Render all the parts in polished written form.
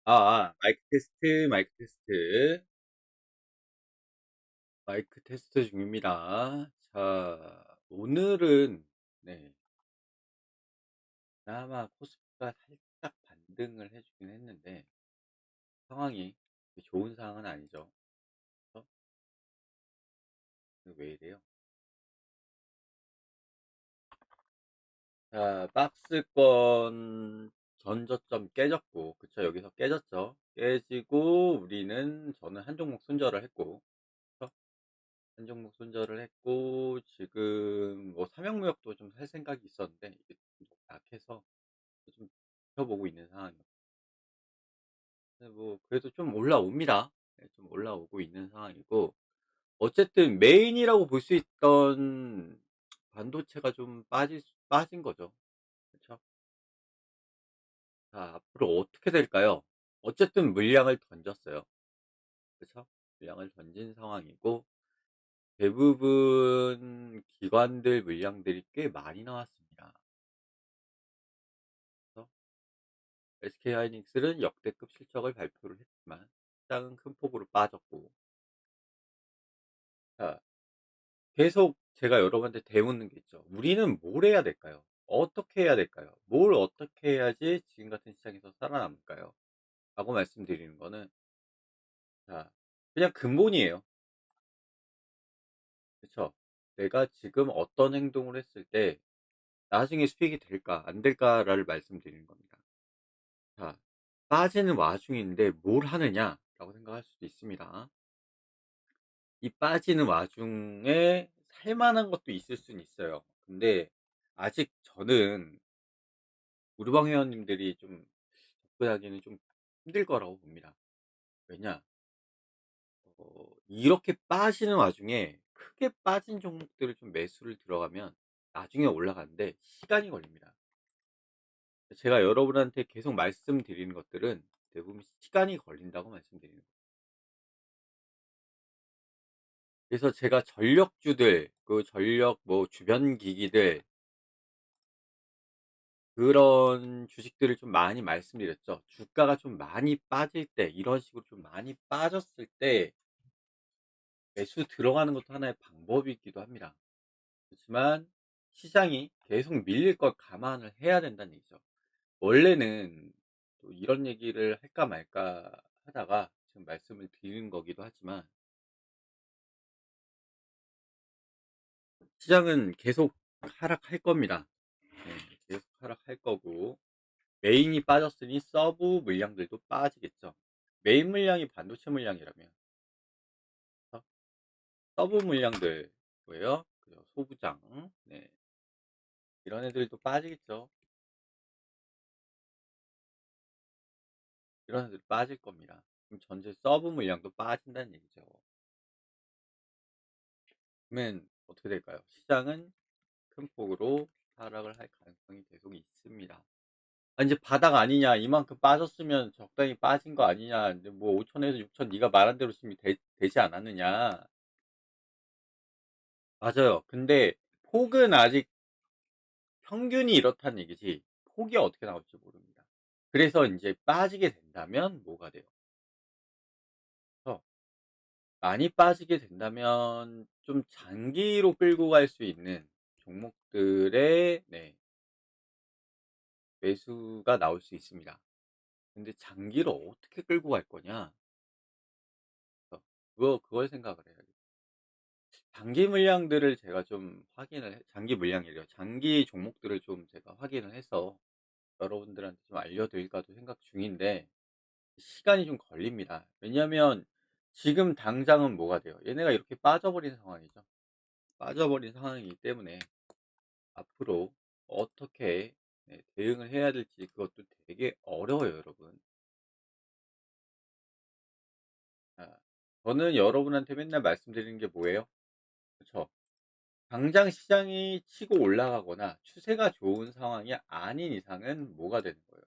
마이크 테스트, 마이크 테스트. 마이크 테스트 중입니다. 자, 오늘은 네, 그나마 코스피가 살짝 반등을 해주긴 했는데 상황이 좋은 상황은 아니죠. 그래서 왜 이래요? 자, 박스권 전저점 깨졌고, 그쵸? 여기서 깨졌죠. 깨지고 저는 한 종목 손절을 했고, 그쵸? 한 종목 손절을 했고, 지금 뭐 삼형무역도 좀 살 생각이 있었는데 이게 좀 약해서 좀 지켜보고 있는 상황이에요. 근데 뭐 그래도 좀 올라옵니다. 네, 좀 올라오고 있는 상황이고, 어쨌든 메인이라고 볼 수 있던 반도체가 좀 빠진 거죠. 그쵸? 자, 앞으로 어떻게 될까요? 어쨌든 물량을 던졌어요. 그쵸? 물량을 던진 상황이고, 대부분 기관들 물량들이 꽤 많이 나왔습니다. 그래서 SK하이닉스는 역대급 실적을 발표를 했지만 시장은 큰 폭으로 빠졌고, 자, 계속 제가 여러분한테 되묻는 게 있죠. 우리는 뭘 해야 될까요? 어떻게 해야 될까요? 뭘 어떻게 해야지 지금 같은 시장에서 살아남을까요? 라고 말씀드리는 거는, 자, 그냥 근본이에요. 그쵸? 내가 지금 어떤 행동을 했을 때 나중에 수익이 될까 안 될까를 말씀드리는 겁니다. 자, 빠지는 와중인데 뭘 하느냐라고 생각할 수도 있습니다. 이 빠지는 와중에 살 만한 것도 있을 수는 있어요. 근데 아직 저는 우리방 회원님들이 좀 접근하기는 좀 힘들 거라고 봅니다. 왜냐? 이렇게 빠지는 와중에 크게 빠진 종목들을 좀 매수를 들어가면 나중에 올라가는데 시간이 걸립니다. 제가 여러분한테 계속 말씀드리는 것들은 대부분 시간이 걸린다고 말씀드리는 거예요. 그래서 제가 전력주들, 그 전력 뭐 주변 기기들, 그런 주식들을 좀 많이 말씀드렸죠. 주가가 좀 많이 빠질 때, 이런 식으로 좀 많이 빠졌을 때 매수 들어가는 것도 하나의 방법이기도 합니다. 그렇지만 시장이 계속 밀릴 걸 감안을 해야 된다는 얘기죠. 원래는 또 이런 얘기를 할까 말까 하다가 지금 말씀을 드리는 거기도 하지만, 시장은 계속 하락할 겁니다. 네, 계속 하락할 거고, 메인이 빠졌으니 서브 물량들도 빠지겠죠. 메인 물량이 반도체 물량이라면 서브 물량들 뭐예요? 소부장, 네, 이런 애들도 빠지겠죠. 이런 애들 빠질 겁니다. 그럼 전체 서브 물량도 빠진다는 얘기죠. 그러면 어떻게 될까요? 시장은 큰 폭으로 하락을 할 가능성이 계속 있습니다. 이제 바닥 아니냐, 이만큼 빠졌으면 적당히 빠진 거 아니냐, 근데 뭐 5천에서 6천 네가 말한 대로 지금 되지 않았느냐. 맞아요. 근데 폭은 아직 평균이 이렇다는 얘기지 폭이 어떻게 나올지 모릅니다. 그래서 이제 빠지게 된다면 뭐가 돼요? 그래서 많이 빠지게 된다면 좀 장기로 끌고 갈 수 있는 종목들의, 네, 매수가 나올 수 있습니다. 근데 장기로 어떻게 끌고 갈 거냐? 그걸 생각을 해야죠. 장기 물량들을 제가 좀 장기 물량이래요. 장기 종목들을 좀 제가 확인을 해서 여러분들한테 좀 알려드릴까도 생각 중인데 시간이 좀 걸립니다. 왜냐하면 지금 당장은 뭐가 돼요? 얘네가 이렇게 빠져버린 상황이죠. 빠져버린 상황이기 때문에 앞으로 어떻게, 네, 대응을 해야 될지 그것도 되게 어려워요, 여러분. 아, 저는 여러분한테 맨날 말씀드리는 게 뭐예요? 그쵸? 당장 시장이 치고 올라가거나 추세가 좋은 상황이 아닌 이상은 뭐가 되는 거예요?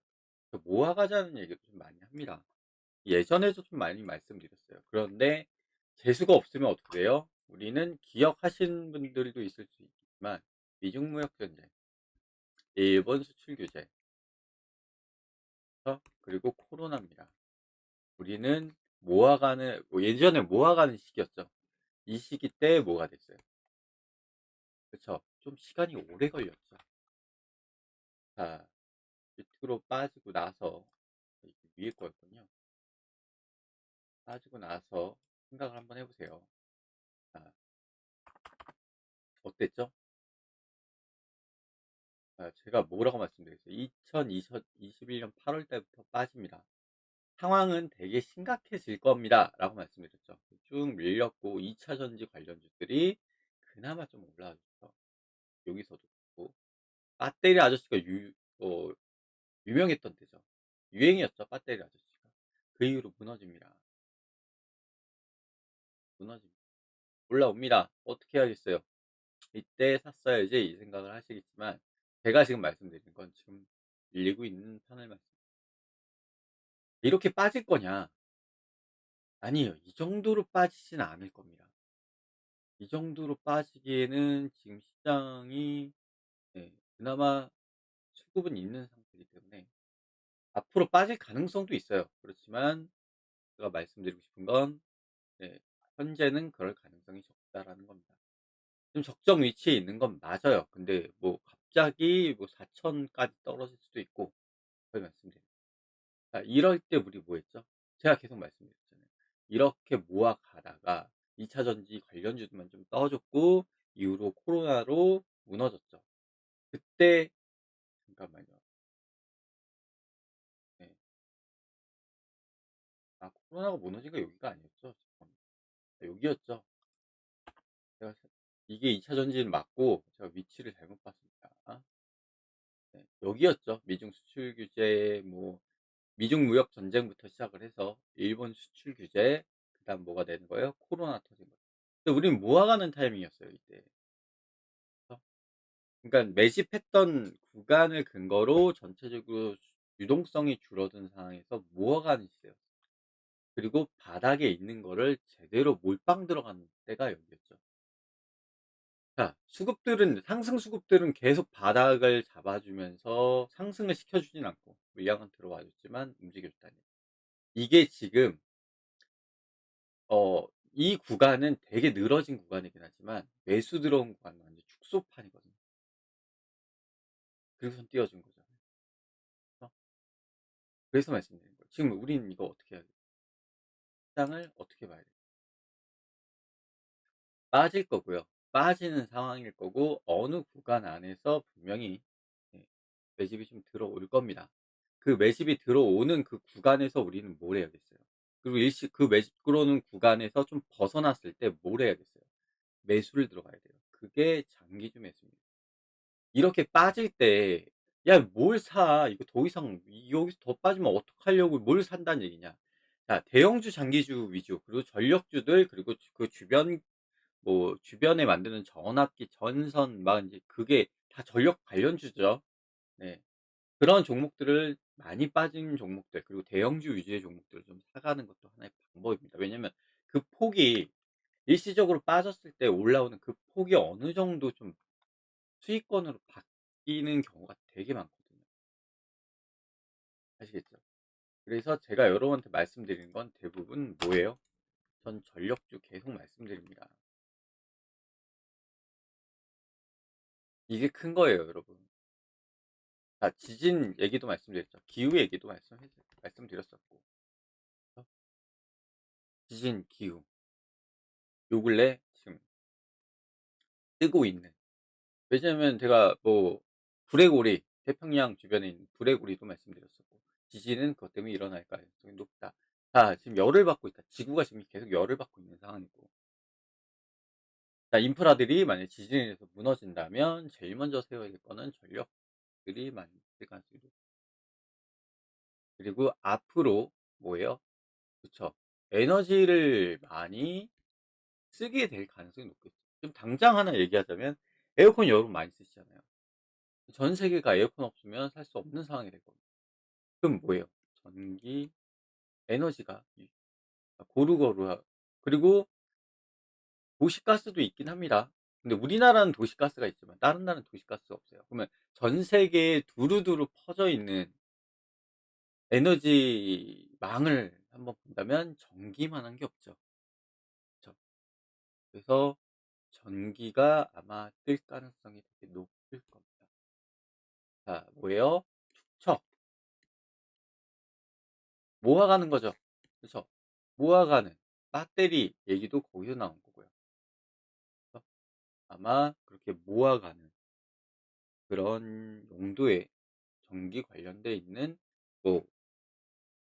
모아가자는 얘기도 좀 많이 합니다. 예전에도 좀 많이 말씀드렸어요. 그런데 재수가 없으면 어떻게 돼요? 우리는 기억하시는 분들도 있을 수 있지만 미중무역 전쟁, 일본 수출 규제, 그리고 코로나입니다. 우리는 모아가는 예전에 모아가는 시기였죠. 이 시기 때 뭐가 됐어요. 그쵸. 좀 시간이 오래 걸렸죠. 자, 밑으로 빠지고 나서 이게 위에 거였군요. 빠지고 나서 생각을 한번 해 보세요. 자, 어땠죠? 제가 뭐라고 말씀드렸어요? 2021년 8월 달부터 빠집니다. 상황은 되게 심각해질 겁니다라고 말씀드렸죠. 쭉 밀렸고 2차 전지 관련주들이 그나마 좀 올라왔죠. 여기서도 그렇고 배터리 아저씨가 유명했던 때죠. 유행이었죠, 배터리 아저씨가. 그 이후로 무너집니다. 무너집니다. 올라옵니다. 어떻게 해야겠어요? 이때 샀어야지 이 생각을 하시겠지만 제가 지금 말씀드린 건 지금 밀리고 있는 편을 말씀. 이렇게 빠질 거냐? 아니에요. 이 정도로 빠지진 않을 겁니다. 이 정도로 빠지기에는 지금 시장이 그나마 수급은 있는 상태이기 때문에 앞으로 빠질 가능성도 있어요. 그렇지만 제가 말씀드리고 싶은 건 네, 현재는 그럴 가능성이 적다라는 겁니다. 지금 적정 위치에 있는 건 맞아요. 근데 뭐 갑자기 뭐 4천 까지 떨어질 수도 있고 그걸 말씀드려요. 자, 이럴 때 우리 뭐 했죠? 제가 계속 말씀드렸잖아요. 이렇게 모아가다가 2차 전지 관련주들만 좀 떠줬고 이후로 코로나로 무너졌죠. 그때 잠깐만요. 네. 코로나가 무너진 거 여기가 아니었죠? 잠깐만. 여기였죠. 제가 이게 2차 전지는 맞고 제가 위치를 잘못 봤습니다. 네. 여기였죠. 미중 수출 규제 뭐 미중 무역 전쟁부터 시작을 해서 일본 수출 규제 그다음 뭐가 되는 거예요? 코로나 터진 거예요. 근데 우리는 모아가는 타이밍이었어요 이때. 그래서 그러니까 매집했던 구간을 근거로 전체적으로 유동성이 줄어든 상황에서 모아가는 시대였어요. 그리고 바닥에 있는 거를 제대로 몰빵 들어가는 때가 여기였죠. 자, 수급들은 상승 수급들은 계속 바닥을 잡아주면서 상승을 시켜주진 않고 물량은 들어와 줬지만 움직여줬다는 얘기. 이게 지금 어 이 구간은 되게 늘어진 구간이긴 하지만 매수 들어온 구간은 완전 축소판이거든요. 그래서 띄워준 거잖아요. 그래서 말씀드리는 거예요. 지금 우리는 이거 어떻게 해야 돼요? 시장을 어떻게 봐야 돼요? 빠질 거고요. 빠지는 상황일 거고 어느 구간 안에서 분명히 예 매집이 좀 들어올 겁니다. 그 매집이 들어오는 그 구간에서 우리는 뭘 해야겠어요? 그리고 일시 그 매집 들어오는 구간에서 좀 벗어났을 때 뭘 해야겠어요? 매수를 들어가야 돼요. 그게 장기주 매수입니다. 이렇게 빠질 때 "야 뭘 사. 이거 더 이상 여기서 더 빠지면 어떡하려고 뭘 산다는 얘기냐." 자, 대형주, 장기주 위주 그리고 전력주들 그리고 그 주변 뭐 주변에 만드는 전압기, 전선 막 인제 그게 다 전력 관련주죠. 네. 그런 종목들을 많이 빠진 종목들 그리고 대형주 위주의 종목들을 좀 사가는 것도 하나의 방법입니다. 왜냐면 그 폭이 일시적으로 빠졌을 때 올라오는 그 폭이 어느 정도 좀 수익권으로 바뀌는 경우가 되게 많거든요. 아시겠죠? 그래서 제가 여러분한테 말씀드리는 건 대부분 뭐예요? 전 전력주 계속 말씀드립니다. 이게 큰 거예요, 여러분. 지진 얘기도 말씀드렸죠. 기후 얘기도 말씀드렸었고. 어? 지진, 기후. 요 근래 지금 뜨고 있는. 왜냐면 제가 뭐 불의 고리, 태평양 주변에 있는 불의 고리도 말씀드렸었고, 지진은 그것 때문에 일어날 가능성이 높다. 지금 열을 받고 있다. 지구가 지금 계속 열을 받고 있는 상황이고. 자, 인프라들이 만약에 지진에 의해서 무너진다면 제일 먼저 세워야 될 거는 전력들이 많이 있을 가능성이 높고. 그리고 앞으로 뭐예요? 그쵸. 에너지를 많이 쓰게 될 가능성이 높겠죠. 지금 당장 하나 얘기하자면 에어컨 여러분 많이 쓰시잖아요. 전 세계가 에어컨 없으면 살 수 없는 상황이 될 겁니다. 그럼 뭐예요? 전기, 에너지가 고루고루 그리고 도시가스도 있긴 합니다. 근데 우리나라는 도시가스가 있지만 다른 나라는 도시가스가 없어요. 그러면 전 세계에 두루두루 퍼져 있는 에너지망을 한번 한번 본다면 전기만한 게 없죠. 그쵸. 그래서 전기가 아마 뜰 가능성이 되게 높을 겁니다. 자, 뭐예요? 축척. 모아가는 거죠. 그쵸. 모아가는 배터리 얘기도 거기서 나온 거고요. 그래서 아마 그렇게 모아가는 그런 용도의 전기 관련돼 있는 뭐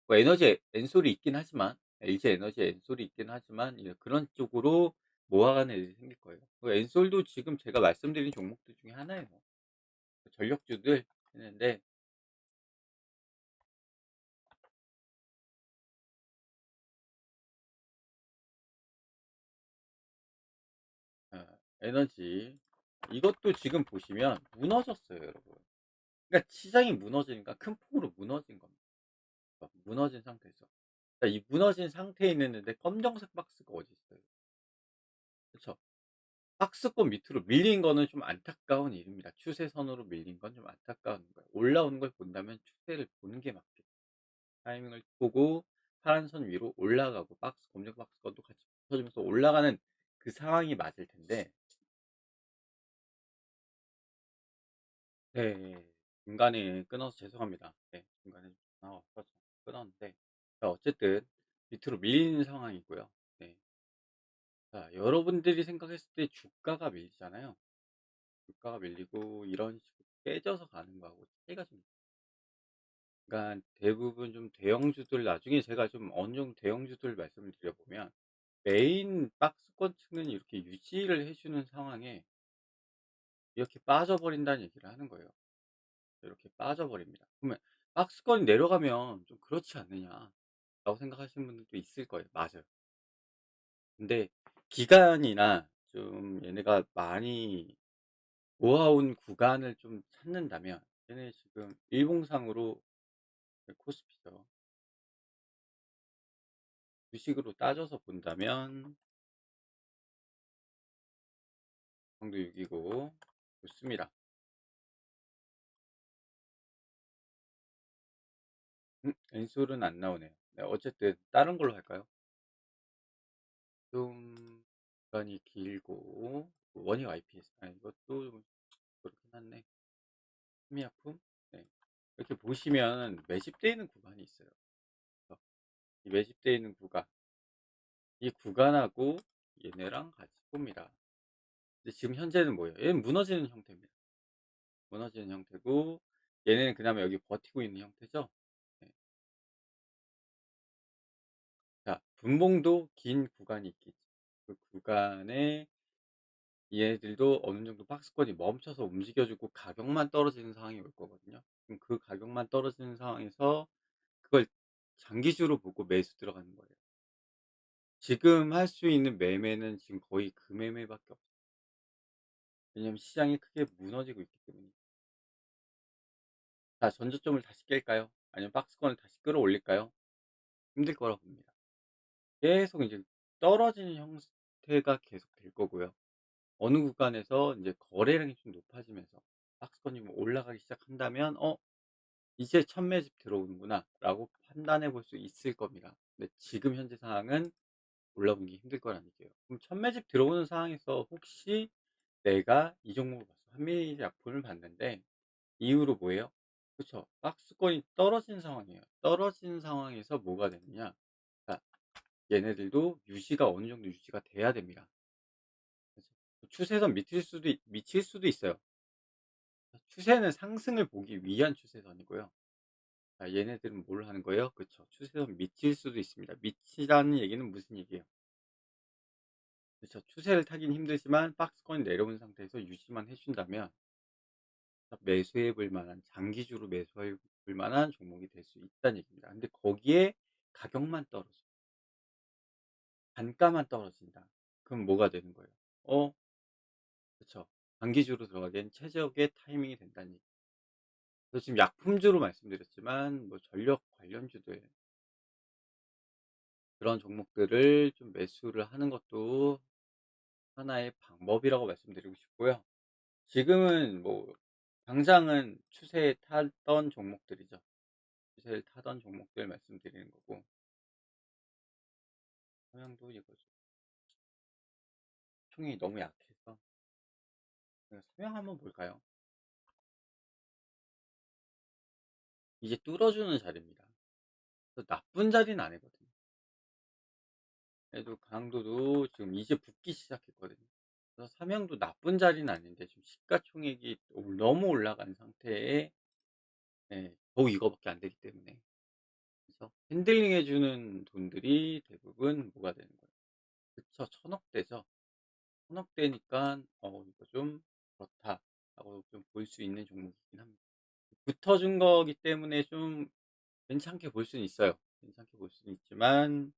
에너지 엔솔이 있긴 하지만 LG 에너지 엔솔이 있긴 하지만 이제 그런 쪽으로 모아가는 애들이 생길 거예요. 그 엔솔도 지금 제가 말씀드린 종목들 중에 하나예요. 전력주들 했는데 에너지 이것도 지금 보시면 무너졌어요, 여러분. 그러니까 시장이 무너지니까 큰 폭으로 무너진 겁니다. 무너진 상태에서. 그러니까 이 무너진 상태에 있는데 검정색 박스가 어디 있어요? 그쵸? 박스권 밑으로 밀린 거는 좀 안타까운 일입니다. 추세선으로 밀린 건 좀 안타까운 거예요. 올라오는 걸 본다면 추세를 보는 게 맞겠죠. 타이밍을 보고 파란 선 위로 올라가고 검정 박스권도 같이 붙어주면서 올라가는 그 상황이 맞을 텐데 네. 중간에 끊어서 죄송합니다. 네. 중간에 전화가 와서 끊었는데 자 어쨌든 밑으로 밀리는 상황이고요. 네. 자 여러분들이 생각했을 때 주가가 밀리잖아요. 주가가 밀리고 이런 식으로 깨져서 가는 거하고 차이가 좀 그러니까 대부분 좀 대형주들 나중에 제가 좀 어느 정도 대형주들 말씀을 드려보면 메인 박스권층은 이렇게 유지를 해 주는 상황에 이렇게 빠져버린다는 얘기를 하는 거예요. 이렇게 빠져버립니다. 그러면 '박스권이 내려가면 좀 그렇지 않느냐.'라고 생각하시는 분들도 있을 거예요. 맞아요. 근데 기간이나 좀 얘네가 많이 모아온 구간을 좀 찾는다면 얘네 지금 일봉상으로 코스피죠. 주식으로 따져서 본다면 정도 6 이고 좋습니다. 엔솔은 안 나오네요. 네 어쨌든 다른 걸로 할까요? 좀 기간이 길고 원익 IPS 이것도 좀 그렇긴 한데 희미약품? 네. 이렇게 보시면 매집되어 있는 구간이 있어요. 그래서 이 매집되어 있는 구간, 이 구간하고 얘네랑 같이 봅니다. 근데 지금 현재는 뭐예요? 얘는 무너지는 형태입니다. 무너지는 형태고 얘네는 그나마 여기 버티고 있는 형태죠. 네. 자, 분봉도 긴 구간이 있겠죠. 그 구간에 얘네들도 어느 정도 박스권이 멈춰서 움직여주고 가격만 떨어지는 상황이 올 거거든요. 그럼 그 가격만 떨어지는 상황에서 그걸 장기주로 보고 매수 들어가는 거예요. 지금 할 수 있는 매매는 지금 거의 그 매매밖에 없어요. 왜냐면 시장이 크게 무너지고 있기 때문에. 자, 전저점을 다시 깰까요? 아니면 박스권을 다시 끌어올릴까요? 힘들 거라고 봅니다. 계속 이제 떨어지는 형태가 계속 될 거고요. 어느 구간에서 이제 거래량이 좀 높아지면서 박스권이 뭐 올라가기 시작한다면 이제 첫 매집 들어오는구나라고 판단해 볼 수 있을 겁니다. 근데 지금 현재 상황은 올라보기 힘들 거라는 얘기예요. 그럼 첫 매집 들어오는 상황에서 혹시 내가 이 종목을 봤어. 한미 약품을 봤는데 이후로 뭐예요? 그쵸. 박스권이 떨어진 상황이에요. 떨어진 상황에서 뭐가 되느냐. 자, 얘네들도 유지가 어느 정도 유지가 돼야 됩니다. 그래서 추세선 미칠 수도 있어요. 추세는 상승을 보기 위한 추세선이고요. 자, 얘네들은 뭘 하는 거예요? 그쵸. 추세선 미칠 수도 있습니다. 미치라는 얘기는 무슨 얘기예요? 그쵸. 추세를 타긴 힘들지만 박스권이 내려온 상태에서 유지만 해 준다면 매수해 볼 만한 장기주로 매수해 볼 만한 종목이 될 수 있다는 얘기입니다. 근데 거기에 가격만 떨어져 단가만 떨어진다. 그럼 뭐가 되는 거예요? 그쵸. 장기주로 들어가기엔 최적의 타이밍이 된다는 얘기. 그래서 지금 약품주로 말씀드렸지만 뭐 전력 관련주들 그런 종목들을 좀 매수를 하는 것도 하나의 방법이라고 말씀드리고 싶고요. 지금은 뭐 당장은 추세에 타던 종목들이죠. 추세를 타던 종목들 말씀드리는 거고 삼양도 이거 좀 총이 너무 약해서 삼양 한번 볼까요? 이제 뚫어주는 자리입니다. 나쁜 자리는 아니거든요. 그래도 강도도 지금 이제 붙기 시작했거든요. 그래서 삼양도 나쁜 자리는 아닌데 지금 시가총액이 너무 올라간 상태에 겨우 이거밖에 안 되기 때문에 그래서 핸들링 해주는 돈들이 대부분 뭐가 되는 거예요? 그쵸, 천억대죠. 천억대니까 이거 좀 그렇다라고 좀 볼 수 있는 종목이긴 합니다. 붙어준 거기 때문에 좀 괜찮게 볼 수는 있어요. 괜찮게 볼 수는 있지만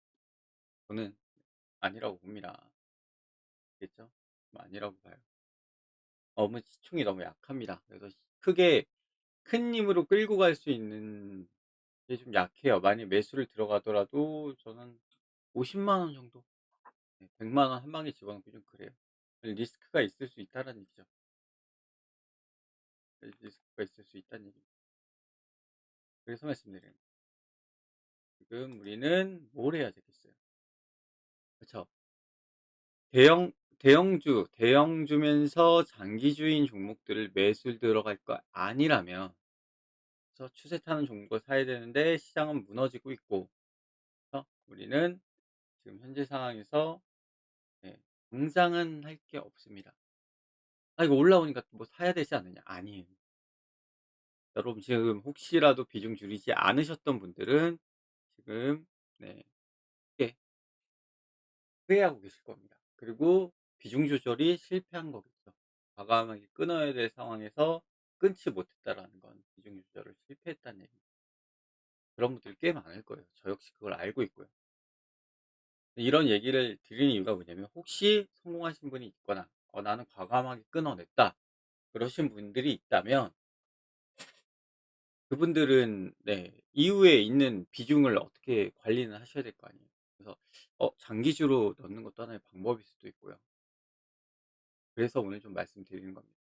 저는 아니라고 봅니다. 알겠죠? 아니라고 봐요. 시총이 너무 약합니다. 그래서 크게 큰 힘으로 끌고 갈 수 있는 게 좀 약해요. 만약 매수를 들어가더라도 저는 50만 원 정도, 100만 원 한 방에 집어넣기 좀 그래요. 리스크가 있을 수 있다는 얘기죠. 리스크가 있을 수 있다는 얘기죠. 그래서 말씀드리는 거예요. 지금 우리는 뭘 해야 되겠어요? 그쵸? 대형주면서 장기주인 종목들을 매수를 들어갈 거 아니라면 그래서 추세 타는 종목을 사야 되는데 시장은 무너지고 있고 그래서 우리는 지금 현재 상황에서 당장은 할 게 없습니다. 이거 올라오니까 뭐 사야 되지 않느냐? 아니에요. 여러분 지금 혹시라도 비중 줄이지 않으셨던 분들은 지금 네 크게 후회하고 계실 겁니다. 그리고 비중 조절이 실패한 거겠죠. 과감하게 끊어야 될 상황에서 끊지 못했다라는 건 비중 조절을 실패했다는 얘기입니다. 그런 분들이 꽤 많을 거예요. 저 역시 그걸 알고 있고요. 이런 얘기를 드리는 이유가 뭐냐면 혹시 성공하신 분이 있거나 나는 과감하게 끊어냈다 그러신 분들이 있다면 그분들은 이후에 있는 비중을 어떻게 관리는 하셔야 될 거 아니에요. 그래서 장기주로 넣는 것도 하나의 방법일 수도 있고요. 그래서 오늘 좀 말씀드리는 겁니다.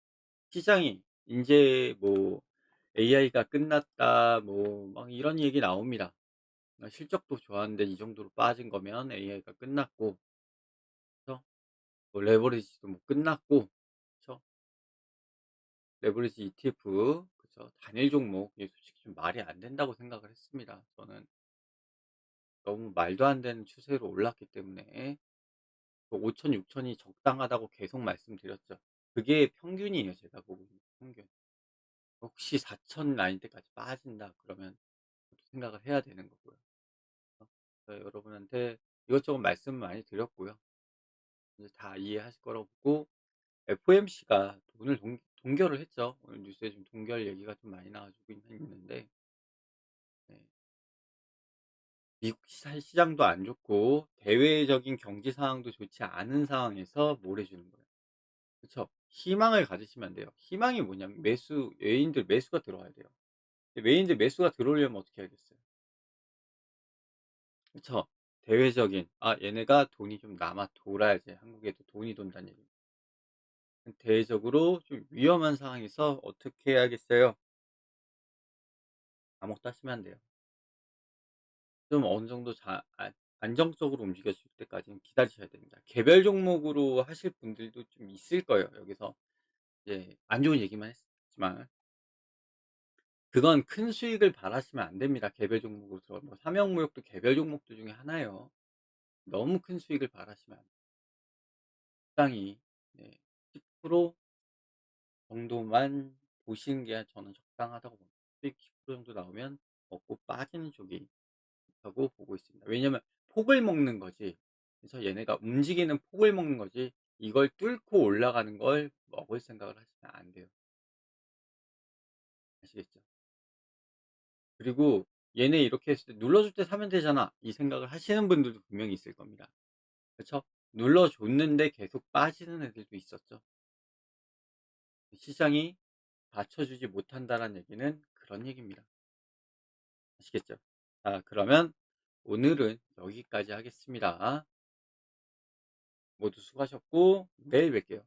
시장이 인제 뭐 AI가 끝났다 뭐 막 이런 얘기 나옵니다. 실적도 좋았는데 이 정도로 빠진 거면 AI가 끝났고 그쵸? 뭐 레버리지도 뭐 끝났고 그쵸? 레버리지 ETF 그쵸? 단일 종목 이게 솔직히 좀 말이 안 된다고 생각을 했습니다. 저는 너무 말도 안 되는 추세로 올랐기 때문에 5천, 6천이 적당하다고 계속 말씀드렸죠. 그게 평균이에요. 제가 보고 있는 평균. 혹시 4천 라인 때까지 빠진다 그러면 생각을 해야 되는 거고요. 여러분한테 이것저것 말씀 많이 드렸고요. 이제 다 이해하실 거라고 보고 FOMC가 돈을 동결을 했죠. 오늘 뉴스에 좀 동결 얘기가 좀 많이 나와주고 있는데 네. 미국 시장도 안 좋고 대외적인 경제 상황도 좋지 않은 상황에서 뭘 해주는 거예요. 그쵸? 희망을 가지시면 안 돼요. 희망이 뭐냐면 외인들 매수가 들어와야 돼요. 외인들 매수가 들어오려면 어떻게 해야겠어요? 그쵸? 대외적인 얘네가 돈이 좀 남아 돌아야지 한국에도 돈이 돈다는 얘기입니다. 대외적으로 좀 위험한 상황에서 어떻게 해야겠어요? 아무것도 하시면 안 돼요. 좀 어느 정도 안정적으로 움직여질 때까지는 기다리셔야 됩니다. 개별 종목으로 하실 분들도 좀 있을 거예요. 여기서 이제 안 좋은 얘기만 했지만 그건 큰 수익을 바라시면 안 됩니다. 개별 종목으로 뭐 삼형무역도 개별 종목들 중에 하나예요. 너무 큰 수익을 바라시면 안 돼요. 적당히 10% 정도만 보시는 게 저는 적당하다고 봅니다. 수익 10% 정도 나오면 먹고 빠지는 쪽이 좋다고 보고 있습니다. 왜냐면 폭을 먹는 거지. 그래서 얘네가 움직이는 폭을 먹는 거지 이걸 뚫고 올라가는 걸 먹을 생각을 하시면 안 돼요. 아시겠죠? 그리고 '얘네 이렇게 했을 때 눌러줄 때 사면 되잖아.' 이 생각을 하시는 분들도 분명히 있을 겁니다. 그쵸? 눌러줬는데 계속 빠지는 애들도 있었죠. 시장이 받쳐주지 못한다는 얘기는 그런 얘기입니다. 아시겠죠? 자, 그러면 오늘은 여기까지 하겠습니다. 모두 수고하셨고 내일 뵐게요.